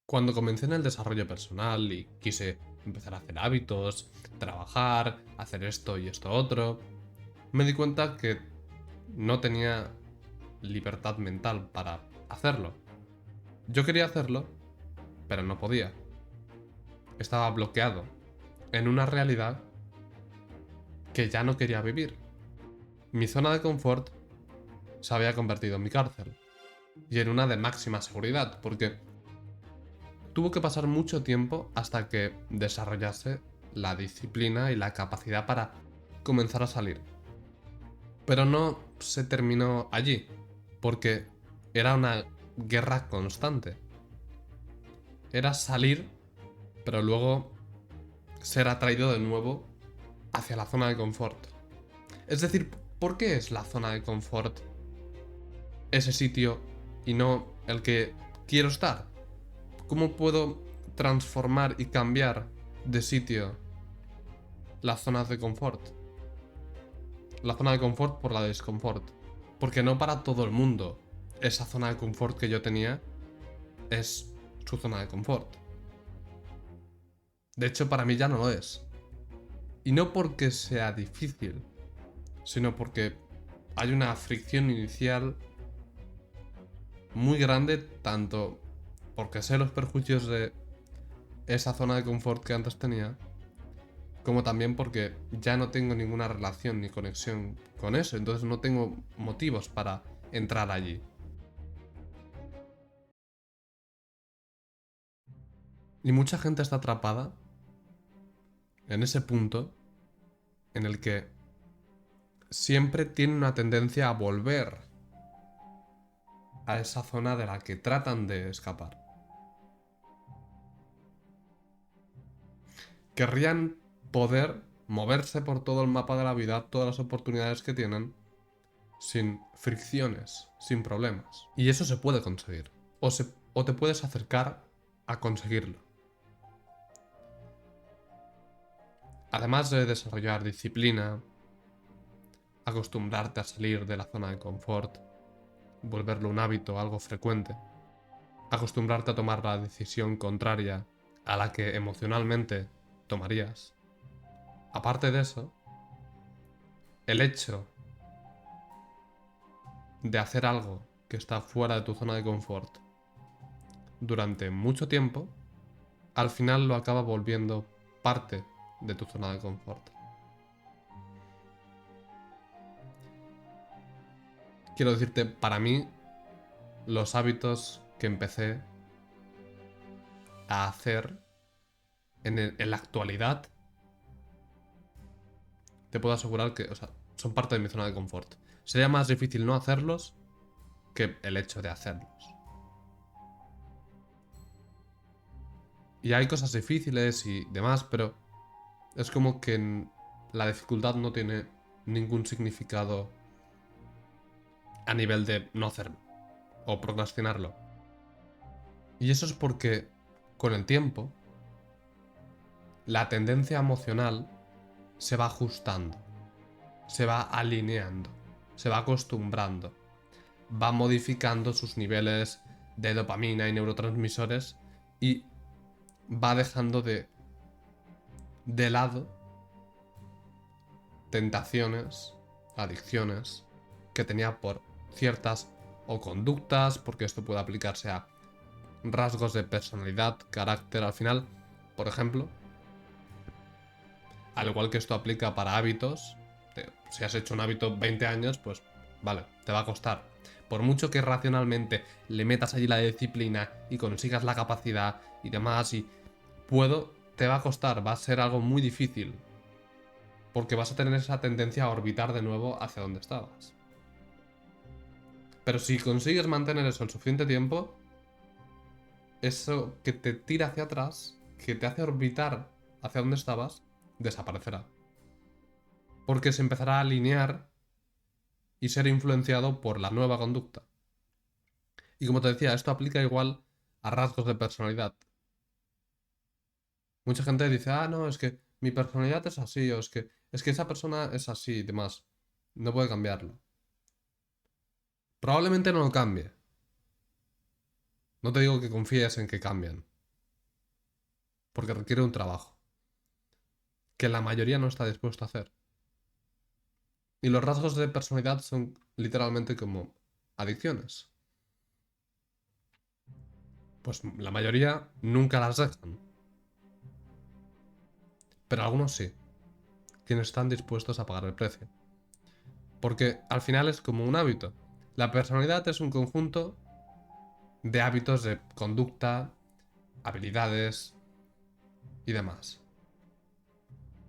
Cuando comencé en el desarrollo personal y quise empezar a hacer hábitos, trabajar, hacer esto y esto otro, me di cuenta que no tenía libertad mental para hacerlo. Yo quería hacerlo, pero no podía. Estaba bloqueado en una realidad que ya no quería vivir. Mi zona de confort se había convertido en mi cárcel y en una de máxima seguridad, porque tuvo que pasar mucho tiempo hasta que desarrollase la disciplina y la capacidad para comenzar a salir. Pero no se terminó allí, porque era una guerra constante. Era salir, pero luego ser atraído de nuevo hacia la zona de confort. Es decir, ¿por qué es la zona de confort ese sitio y no el que quiero estar? ¿Cómo puedo transformar y cambiar de sitio las zonas de confort? La zona de confort por la de desconfort. Porque no para todo el mundo esa zona de confort que yo tenía es su zona de confort. De hecho, para mí ya no lo es. Y no porque sea difícil, sino porque hay una fricción inicial muy grande, tanto porque sé los perjuicios de esa zona de confort que antes tenía, como también porque ya no tengo ninguna relación ni conexión con eso, entonces no tengo motivos para entrar allí. Y mucha gente está atrapada en ese punto en el que siempre tiene una tendencia a volver a esa zona de la que tratan de escapar. Querrían poder moverse por todo el mapa de la vida, todas las oportunidades que tienen, sin fricciones, sin problemas. Y eso se puede conseguir. O te puedes acercar a conseguirlo. Además de desarrollar disciplina, acostumbrarte a salir de la zona de confort, volverlo un hábito, algo frecuente, acostumbrarte a tomar la decisión contraria a la que emocionalmente tomarías. Aparte de eso, el hecho de hacer algo que está fuera de tu zona de confort durante mucho tiempo, al final lo acaba volviendo parte de tu zona de confort. Quiero decirte, para mí, los hábitos que empecé a hacer en la actualidad, te puedo asegurar que, son parte de mi zona de confort. Sería más difícil no hacerlos que el hecho de hacerlos. Y hay cosas difíciles y demás, pero es como que la dificultad no tiene ningún significado a nivel de no hacerlo o procrastinarlo. Y eso es porque con el tiempo la tendencia emocional se va ajustando, se va alineando, se va acostumbrando, va modificando sus niveles de dopamina y neurotransmisores y va dejando de lado tentaciones, adicciones que tenía por ciertas o conductas, porque esto puede aplicarse a rasgos de personalidad, carácter, al final, por ejemplo, al igual que esto aplica para hábitos, si has hecho un hábito 20 años, pues vale, te va a costar. Por mucho que racionalmente le metas allí la disciplina y consigas la capacidad y demás, y te va a costar, va a ser algo muy difícil. Porque vas a tener esa tendencia a orbitar de nuevo hacia donde estabas. Pero si consigues mantener eso el suficiente tiempo, eso que te tira hacia atrás, que te hace orbitar hacia donde estabas, desaparecerá. Porque se empezará a alinear y ser influenciado por la nueva conducta. Y como te decía, esto aplica igual a rasgos de personalidad. Mucha gente dice, no, es que mi personalidad es así, o es que esa persona es así y demás. No puede cambiarlo. Probablemente no lo cambie. No te digo que confíes en que cambien. porque requiere un trabajo que la mayoría no está dispuesto a hacer. Y los rasgos de personalidad son literalmente como adicciones. Pues la mayoría nunca las dejan. Pero algunos sí, quienes están dispuestos a pagar el precio. Porque al final es como un hábito. La personalidad es un conjunto de hábitos de conducta, habilidades y demás.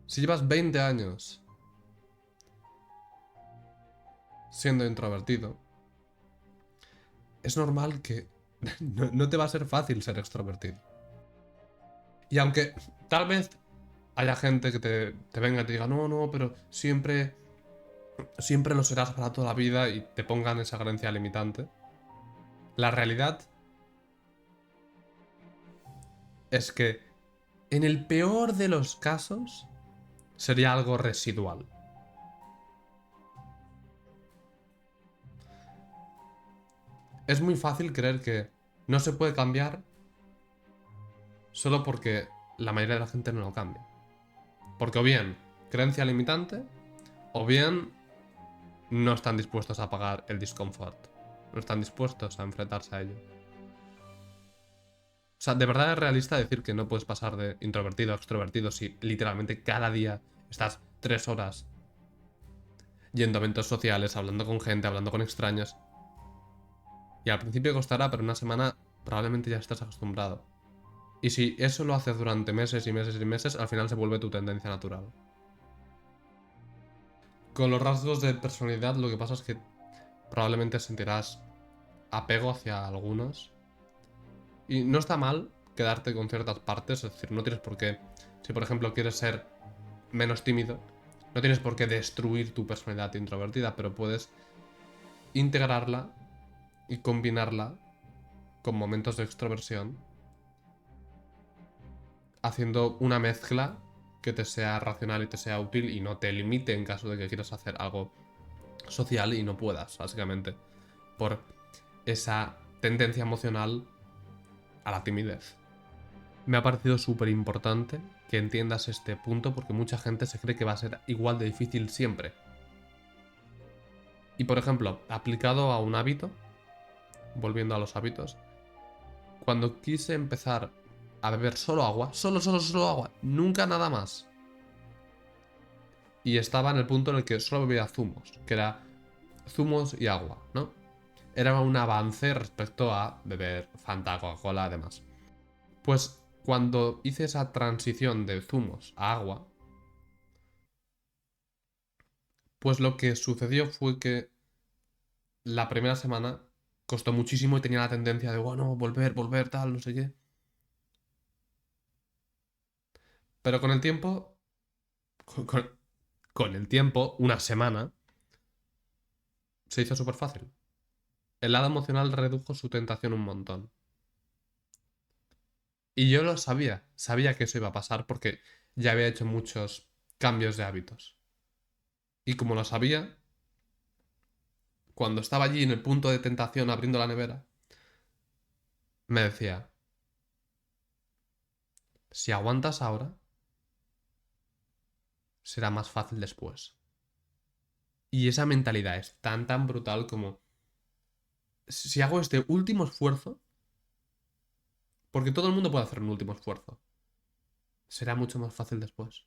Si llevas 20 años siendo introvertido, es normal que no te va a ser fácil ser extrovertido. Y aunque tal vez haya gente que te venga y te diga, no, no, pero siempre lo serás para toda la vida y te pongan esa creencia limitante, la realidad es que en el peor de los casos sería algo residual. Es muy fácil creer que no se puede cambiar solo porque la mayoría de la gente no lo cambia. Porque o bien creencia limitante, o bien no están dispuestos a pagar el discomfort. No están dispuestos a enfrentarse a ello. O sea, ¿de verdad es realista decir que no puedes pasar de introvertido a extrovertido si literalmente cada día estás 3 horas yendo a eventos sociales, hablando con gente, hablando con extraños? Y al principio costará, pero en una semana probablemente ya estás acostumbrado. Y si eso lo haces durante meses y meses y meses, al final se vuelve tu tendencia natural. Con los rasgos de personalidad lo que pasa es que probablemente sentirás apego hacia algunos. Y no está mal quedarte con ciertas partes, es decir, no tienes por qué, si por ejemplo quieres ser menos tímido, no tienes por qué destruir tu personalidad introvertida, pero puedes integrarla y combinarla con momentos de extroversión, haciendo una mezcla que te sea racional y te sea útil y no te limite en caso de que quieras hacer algo social y no puedas, básicamente, por esa tendencia emocional a la timidez. Me ha parecido súper importante que entiendas este punto porque mucha gente se cree que va a ser igual de difícil siempre. Y por ejemplo, aplicado a un hábito, volviendo a los hábitos, cuando quise empezar a beber solo agua, solo agua, nunca nada más. Y estaba en el punto en el que solo bebía zumos, que era zumos y agua, ¿no? Era un avance respecto a beber Fanta, Coca-Cola, además. Pues cuando hice esa transición de zumos a agua, pues lo que sucedió fue que la primera semana costó muchísimo y tenía la tendencia de, bueno, volver, tal, no sé qué. Pero con el tiempo, con, con- con el tiempo, una semana, se hizo súper fácil. El lado emocional redujo su tentación un montón. Y yo lo sabía que eso iba a pasar porque ya había hecho muchos cambios de hábitos. Y como lo sabía, cuando estaba allí en el punto de tentación abriendo la nevera, me decía, si aguantas ahora, será más fácil después. Y esa mentalidad es tan brutal como, si hago este último esfuerzo, porque todo el mundo puede hacer un último esfuerzo, será mucho más fácil después.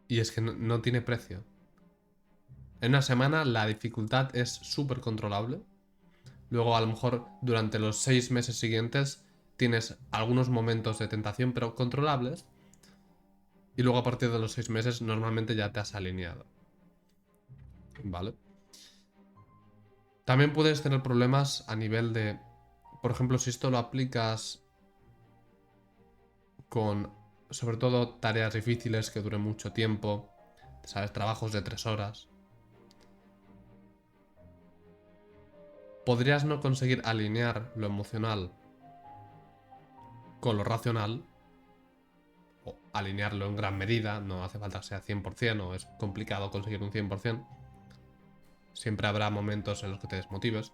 Y es que no tiene precio. En una semana la dificultad es súper controlable. Luego a lo mejor durante los 6 meses siguientes tienes algunos momentos de tentación, pero controlables. Y luego a partir de los 6 meses normalmente ya te has alineado. ¿Vale? También puedes tener problemas a nivel de... Por ejemplo, si esto lo aplicas con, sobre todo, tareas difíciles que duren mucho tiempo, ¿sabes? Trabajos de 3 horas. Podrías no conseguir alinear lo emocional con lo racional, o alinearlo en gran medida, no hace falta que sea 100% o es complicado conseguir un 100%. Siempre habrá momentos en los que te desmotives.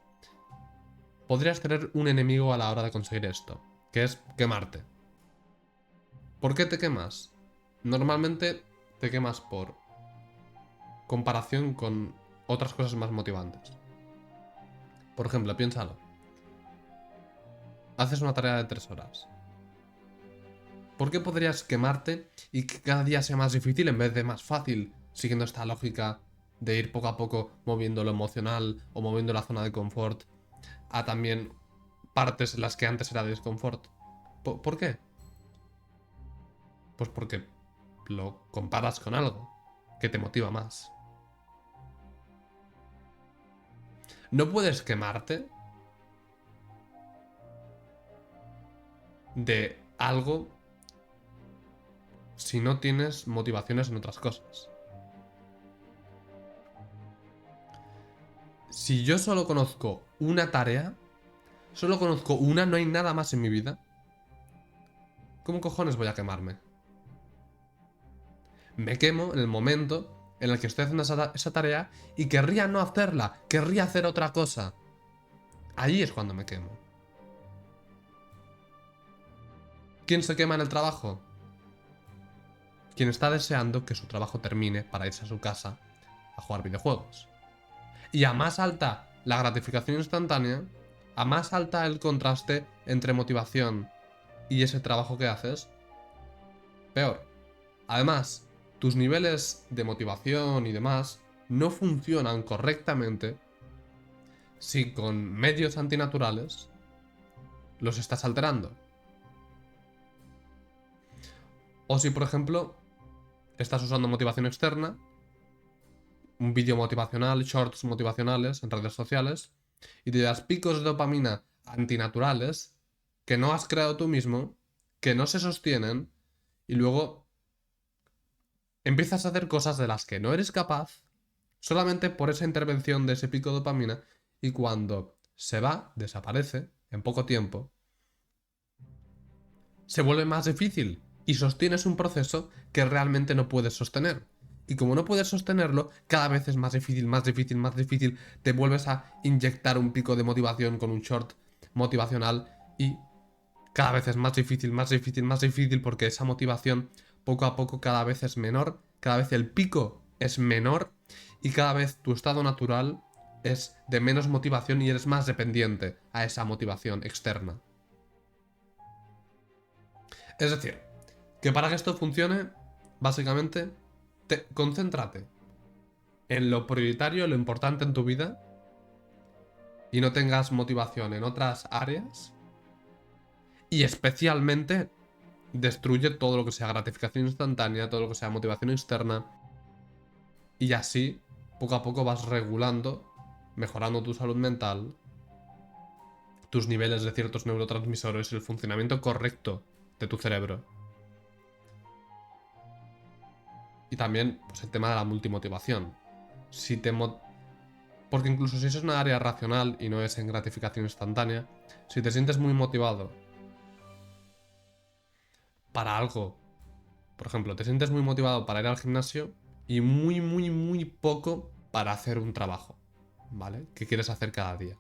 podrías tener un enemigo a la hora de conseguir esto, que es quemarte. ¿Por qué te quemas? Normalmente te quemas por comparación con otras cosas más motivantes. Por ejemplo, piénsalo. Haces una tarea de 3 horas. ¿Por qué podrías quemarte y que cada día sea más difícil en vez de más fácil, siguiendo esta lógica de ir poco a poco moviendo lo emocional o moviendo la zona de confort a también partes en las que antes era desconfort? ¿Por qué? Pues porque lo comparas con algo que te motiva más. No puedes quemarte de algo si no tienes motivaciones en otras cosas. Si yo solo conozco una tarea, solo conozco una, no hay nada más en mi vida, ¿cómo cojones voy a quemarme? Me quemo en el momento en el que estoy haciendo esa tarea y querría no hacerla, querría hacer otra cosa. Ahí es cuando me quemo. ¿Quién se quema en el trabajo? Quien está deseando que su trabajo termine para irse a su casa a jugar videojuegos. Y a más alta la gratificación instantánea, a más alta el contraste entre motivación y ese trabajo que haces, peor. Además, tus niveles de motivación y demás no funcionan correctamente si con medios antinaturales los estás alterando. O si, por ejemplo, estás usando motivación externa, un vídeo motivacional, shorts motivacionales en redes sociales, y te das picos de dopamina antinaturales que no has creado tú mismo, que no se sostienen, y luego empiezas a hacer cosas de las que no eres capaz solamente por esa intervención de ese pico de dopamina, y cuando se va, desaparece en poco tiempo, se vuelve más difícil y sostienes un proceso que realmente no puedes sostener. Y como no puedes sostenerlo, cada vez es más difícil, más difícil, más difícil. Te vuelves a inyectar un pico de motivación con un short motivacional y cada vez es más difícil, más difícil, más difícil, porque esa motivación poco a poco cada vez es menor, cada vez el pico es menor y cada vez tu estado natural es de menos motivación y eres más dependiente a esa motivación externa. Es decir, que para que esto funcione, básicamente, concéntrate en lo prioritario, lo importante en tu vida, y no tengas motivación en otras áreas, y especialmente destruye todo lo que sea gratificación instantánea, todo lo que sea motivación externa, y así, poco a poco vas regulando, mejorando tu salud mental, tus niveles de ciertos neurotransmisores y el funcionamiento correcto de tu cerebro. Y también pues, el tema de la multimotivación. Porque incluso si eso es una área racional y no es en gratificación instantánea, si te sientes muy motivado para algo, por ejemplo, te sientes muy motivado para ir al gimnasio y muy, muy, muy poco para hacer un trabajo, ¿vale? Que quieres hacer cada día.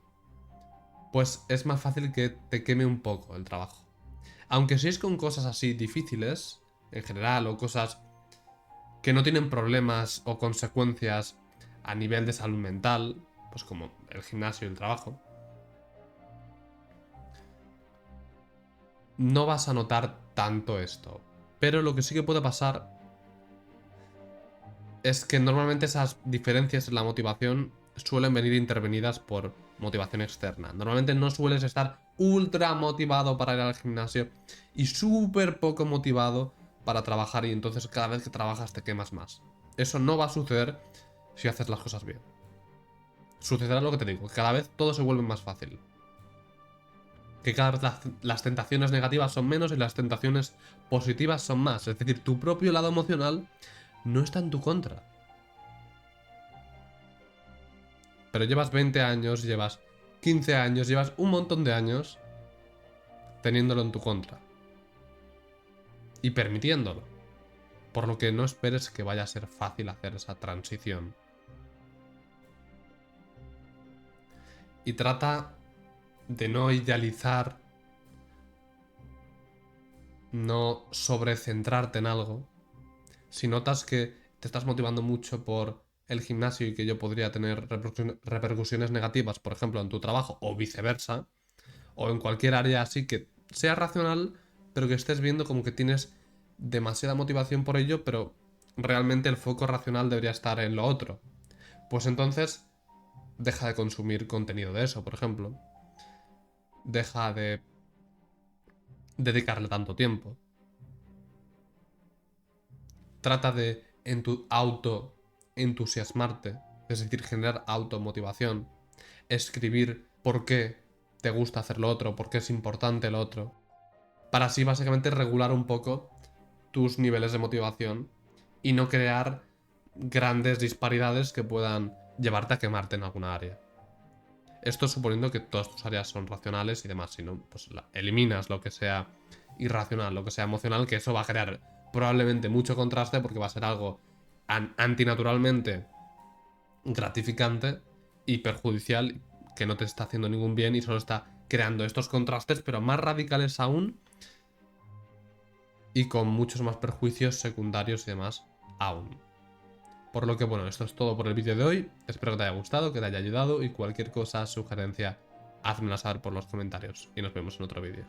Pues es más fácil que te queme un poco el trabajo. Aunque si es con cosas así difíciles, en general, o cosas que no tienen problemas o consecuencias a nivel de salud mental, pues como el gimnasio y el trabajo, no vas a notar tanto esto. Pero lo que sí que puede pasar es que normalmente esas diferencias en la motivación suelen venir intervenidas por motivación externa. Normalmente no sueles estar ultra motivado para ir al gimnasio y súper poco motivado para trabajar, y entonces cada vez que trabajas te quemas más. Eso no va a suceder si haces las cosas bien. Sucederá lo que te digo, que cada vez todo se vuelve más fácil. Que cada vez las tentaciones negativas son menos y las tentaciones positivas son más. Es decir, tu propio lado emocional no está en tu contra. Pero llevas 20 años, llevas 15 años, llevas un montón de años teniéndolo en tu contra. Y permitiéndolo. Por lo que no esperes que vaya a ser fácil hacer esa transición. Y trata de no idealizar, no sobrecentrarte en algo. Si notas que te estás motivando mucho por el gimnasio y que yo podría tener repercusiones negativas, por ejemplo, en tu trabajo o viceversa, o en cualquier área así que sea racional, pero que estés viendo como que tienes demasiada motivación por ello, pero realmente el foco racional debería estar en lo otro. Pues entonces deja de consumir contenido de eso, por ejemplo. Deja de dedicarle tanto tiempo. Trata de auto entusiasmarte, es decir, generar automotivación, escribir por qué te gusta hacer lo otro, por qué es importante lo otro, para así básicamente regular un poco tus niveles de motivación y no crear grandes disparidades que puedan llevarte a quemarte en alguna área. Esto suponiendo que todas tus áreas son racionales y demás, si no, pues eliminas lo que sea irracional, lo que sea emocional, que eso va a crear probablemente mucho contraste porque va a ser algo antinaturalmente gratificante y perjudicial que no te está haciendo ningún bien y solo está creando estos contrastes, pero más radicales aún y con muchos más perjuicios secundarios y demás aún. Por lo que bueno, esto es todo por el vídeo de hoy. Espero que te haya gustado, que te haya ayudado y cualquier cosa, sugerencia, házmela saber por los comentarios y nos vemos en otro vídeo.